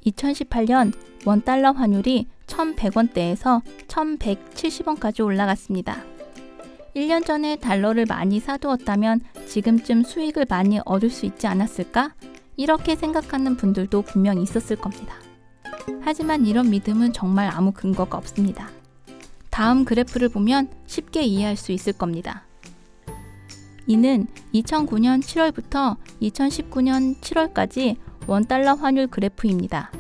2018년 원달러 환율이 1,100원대에서 1,170원까지 올라갔습니다. 1년 전에 달러를 많이 사두었다면 지금쯤 수익을 많이 얻을 수 있지 않았을까? 이렇게 생각하는 분들도 분명 있었을 겁니다. 하지만 이런 믿음은 정말 아무 근거가 없습니다. 다음 그래프를 보면 쉽게 이해할 수 있을 겁니다. 이는 2009년 7월부터 2019년 7월까지 원달러 환율 그래프입니다.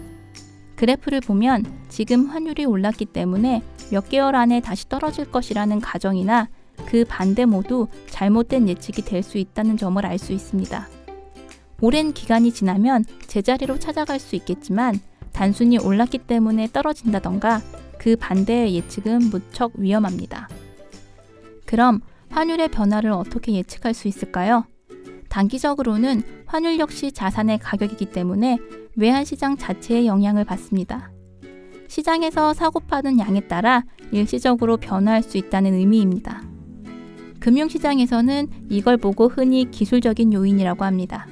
그래프를 보면 지금 환율이 올랐기 때문에 몇 개월 안에 다시 떨어질 것이라는 가정이나 그 반대 모두 잘못된 예측이 될 수 있다는 점을 알 수 있습니다. 오랜 기간이 지나면 제자리로 찾아갈 수 있겠지만 단순히 올랐기 때문에 떨어진다던가 그 반대의 예측은 무척 위험합니다. 그럼 환율의 변화를 어떻게 예측할 수 있을까요? 단기적으로는 환율 역시 자산의 가격이기 때문에 외환시장 자체에 영향을 받습니다. 시장에서 사고파는 양에 따라 일시적으로 변화할 수 있다는 의미입니다. 금융시장에서는 이걸 보고 흔히 기술적인 요인이라고 합니다.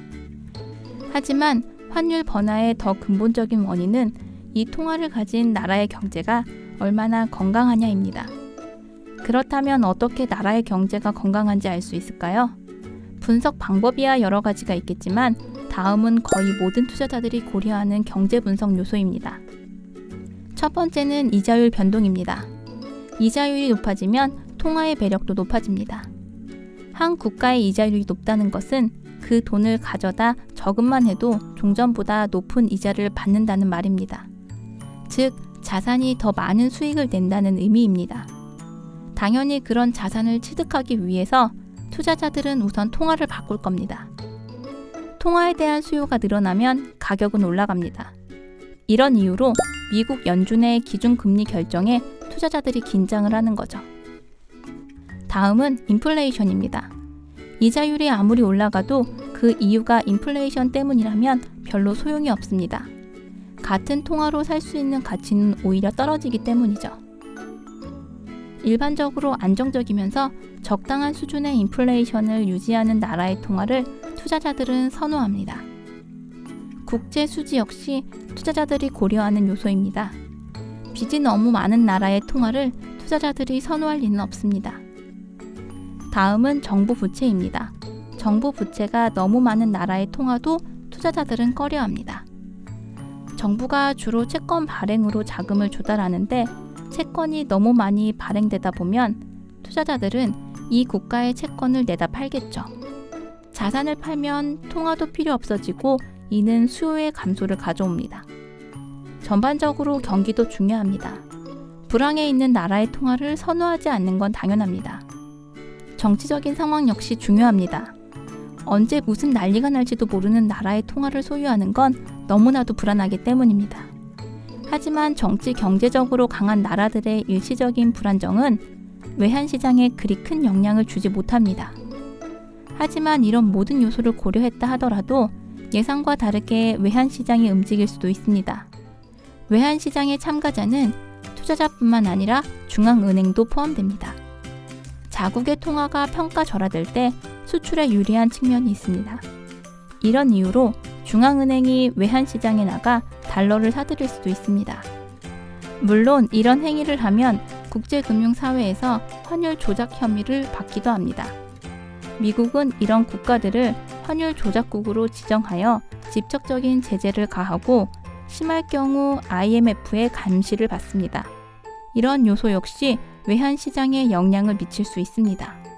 하지만 환율 변화의 더 근본적인 원인은 이 통화를 가진 나라의 경제가 얼마나 건강하냐입니다. 그렇다면 어떻게 나라의 경제가 건강한지 알 수 있을까요? 분석 방법이야 여러 가지가 있겠지만 다음은 거의 모든 투자자들이 고려하는 경제 분석 요소입니다. 첫 번째는 이자율 변동입니다. 이자율이 높아지면 통화의 매력도 높아집니다. 한 국가의 이자율이 높다는 것은 그 돈을 가져다 저금만 해도 종전보다 높은 이자를 받는다는 말입니다. 즉, 자산이 더 많은 수익을 낸다는 의미입니다. 당연히 그런 자산을 취득하기 위해서 투자자들은 우선 통화를 바꿀 겁니다. 통화에 대한 수요가 늘어나면 가격은 올라갑니다. 이런 이유로 미국 연준의 기준금리 결정에 투자자들이 긴장을 하는 거죠. 다음은 인플레이션입니다. 이자율이 아무리 올라가도 그 이유가 인플레이션 때문이라면 별로 소용이 없습니다. 같은 통화로 살 수 있는 가치는 오히려 떨어지기 때문이죠. 일반적으로 안정적이면서 적당한 수준의 인플레이션을 유지하는 나라의 통화를 투자자들은 선호합니다. 국제 수지 역시 투자자들이 고려하는 요소입니다. 빚이 너무 많은 나라의 통화를 투자자들이 선호할 리는 없습니다. 다음은 정부 부채입니다. 정부 부채가 너무 많은 나라의 통화도 투자자들은 꺼려합니다. 정부가 주로 채권 발행으로 자금을 조달하는데 채권이 너무 많이 발행되다 보면 투자자들은 이 국가의 채권을 내다 팔겠죠. 자산을 팔면 통화도 필요 없어지고 이는 수요의 감소를 가져옵니다. 전반적으로 경기도 중요합니다. 불황에 있는 나라의 통화를 선호하지 않는 건 당연합니다. 정치적인 상황 역시 중요합니다. 언제 무슨 난리가 날지도 모르는 나라의 통화를 소유하는 건 너무나도 불안하기 때문입니다. 하지만 정치 경제적으로 강한 나라들의 일시적인 불안정은 외환시장에 그리 큰 영향을 주지 못합니다. 하지만 이런 모든 요소를 고려했다 하더라도 예상과 다르게 외환시장이 움직일 수도 있습니다. 외환시장의 참가자는 투자자뿐만 아니라 중앙은행도 포함됩니다. 자국의 통화가 평가절하될 때 수출에 유리한 측면이 있습니다. 이런 이유로 중앙은행이 외환시장에 나가 달러를 사들일 수도 있습니다. 물론 이런 행위를 하면 국제금융사회에서 환율 조작 혐의를 받기도 합니다. 미국은 이런 국가들을 환율 조작국으로 지정하여 직접적인 제재를 가하고 심할 경우 IMF의 감시를 받습니다. 이런 요소 역시 외환시장에 영향을 미칠 수 있습니다.